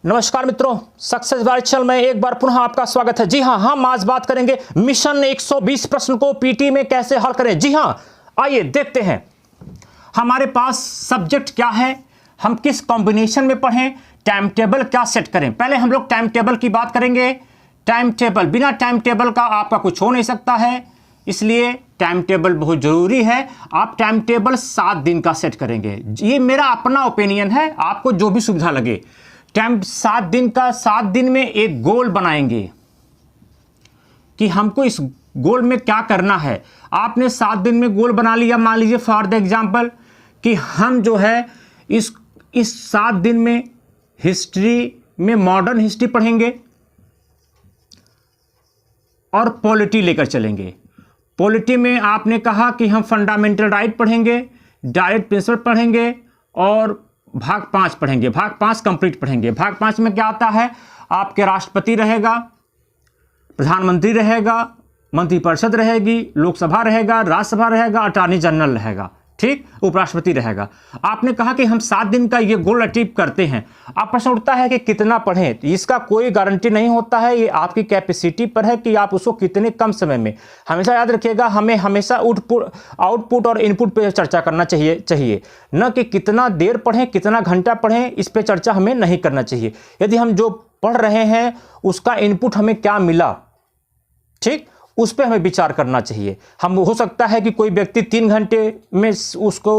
नमस्कार मित्रों, सक्सेस बार चैनल में एक बार पुनः आपका स्वागत है। जी हां, हम आज बात करेंगे मिशन 120 प्रश्न को पीटी में कैसे हल करें। जी हां, आइए देखते हैं हमारे पास सब्जेक्ट क्या है, हम किस कॉम्बिनेशन में पढ़ें, टाइम टेबल क्या सेट करें। पहले हम लोग टाइम टेबल की बात करेंगे। टाइम टेबल, बिना टाइम टेबल का आपका कुछ हो नहीं सकता है, इसलिए टाइम टेबल बहुत जरूरी है। आप टाइम टेबल 7 दिन का सेट करेंगे। ये मेरा अपना ओपिनियन है, आपको जो भी सुविधा लगे। टाइम 7 दिन का, 7 दिन में एक गोल बनाएंगे कि हमको इस गोल में क्या करना है। आपने 7 दिन में गोल बना लिया, मान लीजिए फॉर द एग्जांपल कि हम जो है इस 7 दिन में हिस्ट्री में मॉडर्न हिस्ट्री पढ़ेंगे और पॉलिटी लेकर चलेंगे। पॉलिटी में आपने कहा कि हम फंडामेंटल राइट पढ़ेंगे, डायरेक्ट प्रिंसिपल पढ़ेंगे और भाग 5 पढ़ेंगे। भाग 5 कंप्लीट पढ़ेंगे। भाग 5 में क्या आता है, आपके राष्ट्रपति रहेगा, प्रधानमंत्री रहेगा, मंत्रिपरिषद रहेगी, लोकसभा रहेगा, राज्यसभा रहेगा, अटॉर्नी जनरल रहेगा, ठीक, उपराष्ट्रपति रहेगा। आपने कहा कि हम 7 दिन का ये गोल अचीव करते हैं। अब प्रश्न उठता है कि कितना पढ़ें। इसका कोई गारंटी नहीं होता है, ये आपकी कैपेसिटी पर है कि आप उसको कितने कम समय में। हमेशा याद रखिएगा, हमें हमेशा आउटपुट और इनपुट पे चर्चा करना चाहिए, न कि कितना देर पढ़ें, कितना घंटा पढ़ें, इस पर चर्चा हमें नहीं करना चाहिए। यदि हम जो पढ़ रहे हैं उसका इनपुट हमें क्या मिला, ठीक, उस पर हमें विचार करना चाहिए। हम, हो सकता है कि कोई व्यक्ति 3 घंटे में उसको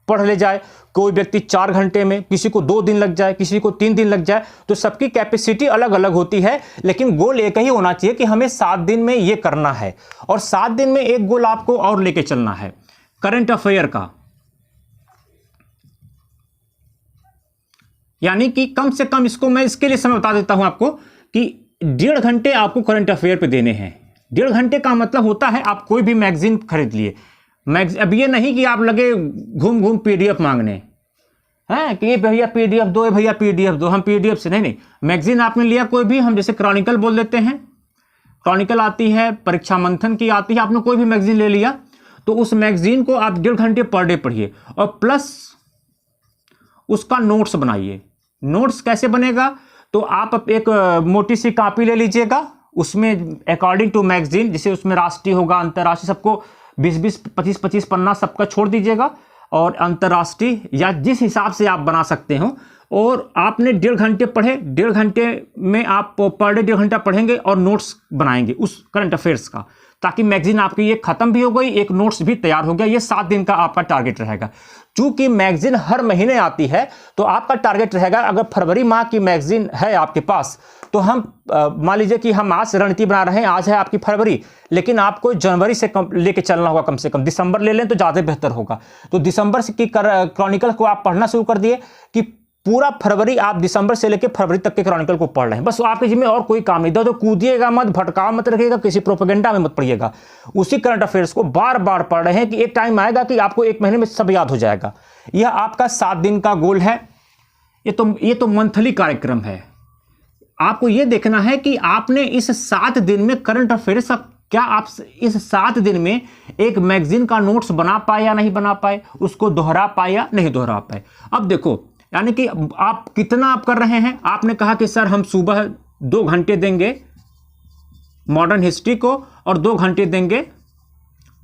पढ़ ले जाए, कोई व्यक्ति 4 घंटे में, किसी को 2 दिन लग जाए, किसी को 3 दिन लग जाए। तो सबकी कैपेसिटी अलग अलग होती है, लेकिन गोल एक ही होना चाहिए कि हमें 7 दिन में ये करना है। और 7 दिन में एक गोल आपको और लेके चलना है, करंट अफेयर का। यानी कि कम से कम, इसको मैं इसके लिए समय बता देता हूं आपको कि 1.5 घंटे आपको करंट अफेयर पे देने हैं। 1.5 घंटे का मतलब होता है आप कोई भी मैगजीन खरीद लिए। अब ये नहीं कि आप लगे घूम घूम पीडीएफ मांगने हैं कि ये भैया पीडीएफ दो, ये भैया पीडीएफ दो। हम पीडीएफ से नहीं, मैगजीन आपने लिया कोई भी, हम जैसे क्रॉनिकल बोल देते हैं, क्रॉनिकल आती है, परीक्षा मंथन की आती है, आपने कोई भी मैगजीन ले लिया तो उस मैगजीन को आप 1.5 घंटे पर डे पढ़िए और प्लस उसका नोट्स बनाइए। नोट्स कैसे बनेगा, तो आप एक मोटी सी कॉपी ले लीजिएगा, उसमें अकॉर्डिंग टू मैगजीन, जैसे उसमें राष्ट्रीय होगा, अंतर्राष्ट्रीय, सबको 20-20, 25-25 पन्ना सबका छोड़ दीजिएगा और अंतर्राष्ट्रीय या जिस हिसाब से आप बना सकते हो। और आपने 1.5 घंटे पढ़े, 1.5 घंटे में आप पर डे 1.5 घंटा पढ़ेंगे और नोट्स बनाएंगे उस करंट अफेयर्स का, ताकि मैगजीन आपकी ये खत्म भी हो गई, एक नोट्स भी तैयार हो गया। ये 7 दिन का आपका टारगेट रहेगा। चूंकि मैगजीन हर महीने आती है तो आपका टारगेट रहेगा, अगर फरवरी माह की मैगजीन है आपके पास तो हम मान लीजिए कि हम आज रणनीति बना रहे हैं, आज है आपकी फरवरी, लेकिन आपको जनवरी से लेके चलना होगा, कम से कम दिसंबर ले लें तो ज़्यादा बेहतर होगा। तो दिसंबर की क्रॉनिकल को आप पढ़ना शुरू कर दिए कि पूरा फरवरी आप दिसंबर से लेकर फरवरी तक के क्रॉनिकल को पढ़ रहे हैं। बस आपके जिम्मे और कोई काम नहीं। तो कूदिएगा मत, भटकाव मत रखिएगा, किसी प्रोपेगेंडा में मत पढ़िएगा। उसी करंट अफेयर्स को बार बार पढ़ रहे हैं कि एक टाइम आएगा कि आपको 1 महीने में सब याद हो जाएगा। यह आपका 7 दिन का गोल है। ये तो मंथली कार्यक्रम है। आपको यह देखना है कि आपने इस 7 दिन में करंट अफेयर्स, क्या आप इस 7 दिन में एक मैगजीन का नोट्स बना पाए या नहीं बना पाए, उसको दोहरा पाए या नहीं दोहरा पाए। अब देखो, यानी कि आप कितना आप कर रहे हैं। आपने कहा कि सर हम सुबह 2 घंटे देंगे मॉडर्न हिस्ट्री को और 2 घंटे देंगे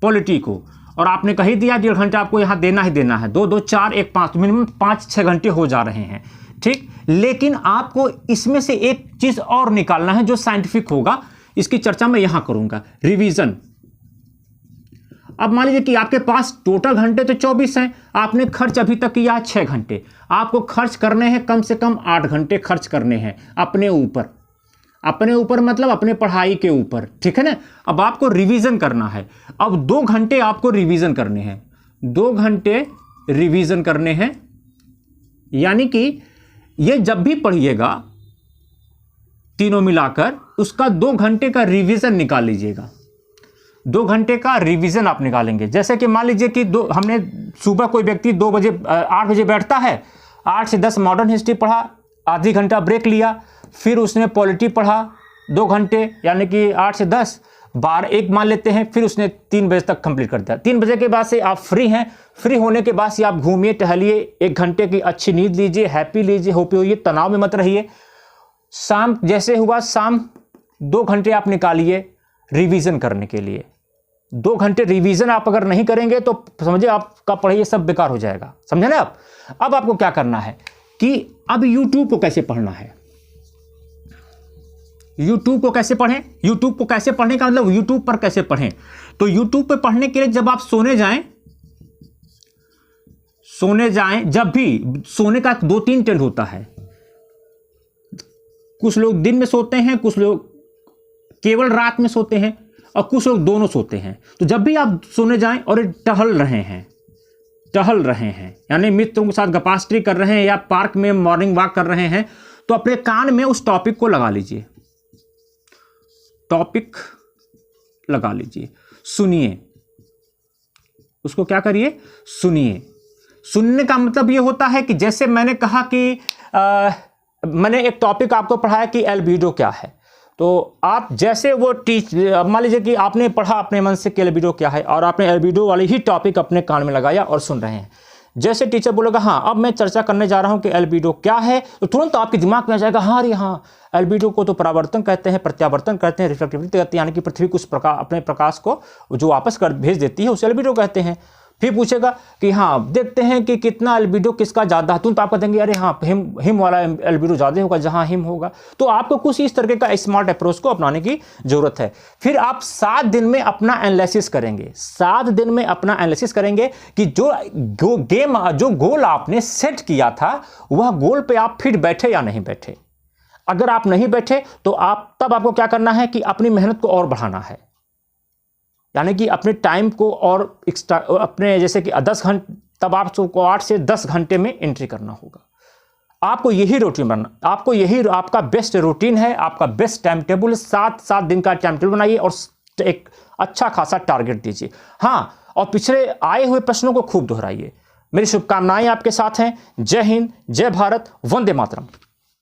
पॉलिटी को, और आपने कही दिया 1.5 घंटा आपको यहाँ देना ही देना है। 2, 2, 4, 1, 5, मिनिमम 5-6 घंटे हो जा रहे हैं, ठीक। लेकिन आपको इसमें से एक चीज और निकालना है जो साइंटिफिक होगा। इसकी चर्चा मैं यहां करूंगा, रिवीजन। अब मान लीजिए कि आपके पास टोटल घंटे तो 24 हैं, आपने खर्च अभी तक किया है 6 घंटे। आपको खर्च करने हैं कम से कम 8 घंटे खर्च करने हैं अपने ऊपर। अपने ऊपर मतलब अपने पढ़ाई के ऊपर, ठीक है ना। अब आपको रिवीजन करना है। अब 2 घंटे आपको रिवीजन करने हैं, 2 घंटे रिवीजन करने हैं। यानी कि ये जब भी पढ़िएगा तीनों मिलाकर, उसका 2 घंटे का रिवीजन निकाल लीजिएगा। 2 घंटे का रिवीजन आप निकालेंगे। जैसे कि मान लीजिए कि हमने सुबह, कोई व्यक्ति 8 बजे बैठता है, 8 से 10 मॉडर्न हिस्ट्री पढ़ा, आधी घंटा ब्रेक लिया, फिर उसने पॉलिटी पढ़ा 2 घंटे, यानी कि 8 से 10, 12, 1 मान लेते हैं, फिर उसने 3 बजे तक कंप्लीट कर दिया। 3 बजे के बाद से आप फ्री हैं। फ्री होने के बाद से आप घूमिए, टहलिए, 1 घंटे की अच्छी नींद लीजिए, हैप्पी लीजिए, होपी होइए, तनाव में मत रहिए। शाम जैसे हुआ, शाम 2 घंटे आप निकालिए रिवीजन करने के लिए। 2 घंटे रिवीजन आप अगर नहीं करेंगे तो समझिए आपका पढ़ाई सब बेकार हो जाएगा, समझे ना आप। अब आपको क्या करना है कि अब यूट्यूब को कैसे पढ़ना है, यूट्यूब को कैसे पढ़ें। यूट्यूब को कैसे पढ़ने का मतलब यूट्यूब पर कैसे पढ़ें। तो यूट्यूब पर पढ़ने के लिए जब आप सोने जाएं, जब भी सोने का 2-3 ट्रेंड होता है। कुछ लोग दिन में सोते हैं, कुछ लोग केवल रात में सोते हैं और कुछ लोग दोनों सोते हैं। तो जब भी आप सोने जाएं और टहल रहे हैं यानी मित्रों के साथ गपास्ट्री कर रहे हैं या पार्क में मॉर्निंग वॉक कर रहे हैं, तो अपने कान में उस टॉपिक को लगा लीजिए, टॉपिक लगा लीजिए, सुनिए उसको। क्या करिए, सुनिए। सुनने का मतलब ये होता है कि जैसे मैंने कहा कि मैंने एक टॉपिक आपको पढ़ाया कि एल्बिडो क्या है, तो आप जैसे वो मान लीजिए कि आपने पढ़ा अपने मन से कि एल्बिडो क्या है और आपने एल्बिडो वाली ही टॉपिक अपने कान में लगाया और सुन रहे हैं। जैसे टीचर बोलेगा हाँ अब मैं चर्चा करने जा रहा हूँ कि एल्बिडो क्या है, तो तुरंत आपके दिमाग में आ जाएगा हाँ अरे हाँ एल्बिडो को तो परावर्तन कहते हैं, प्रत्यावर्तन कहते हैं, रिफ्लेक्टिविटी कहते हैं, यानी कि पृथ्वी कुछ प्रकाश अपने प्रकाश को जो वापस कर भेज देती है उसे एल्बिडो कहते हैं। फिर पूछेगा कि हाँ देखते हैं कि कितना एल्बिडो किसका ज़्यादा है, तुरंत आप कहेंगे अरे हाँ हिम वाला एल्बिडो ज़्यादा होगा जहाँ हिम होगा। तो आपको कुछ इस तरीके का स्मार्ट अप्रोच को अपनाने की जरूरत है। फिर आप 7 दिन में अपना एनालिसिस करेंगे, 7 दिन में अपना एनालिसिस करेंगे कि जो गोल आपने सेट किया था वह गोल पे आप फिट बैठे या नहीं बैठे। अगर आप नहीं बैठे तो तब आपको क्या करना है कि अपनी मेहनत को और बढ़ाना है, यानी कि अपने टाइम को और एक्स्ट्रा अपने जैसे कि 10 घंटे, तब आपको 8 से 10 घंटे में एंट्री करना होगा। आपको यही रूटीन बनना, आपको यही आपका बेस्ट रूटीन है, आपका बेस्ट टाइम टेबल है। 7 दिन का टाइम टेबल बनाइए और एक अच्छा खासा टारगेट दीजिए। हाँ, और पिछले आए हुए प्रश्नों को खूब दोहराइए। मेरी शुभकामनाएं आपके साथ हैं। जय हिंद, जय भारत, वंदे मातरम।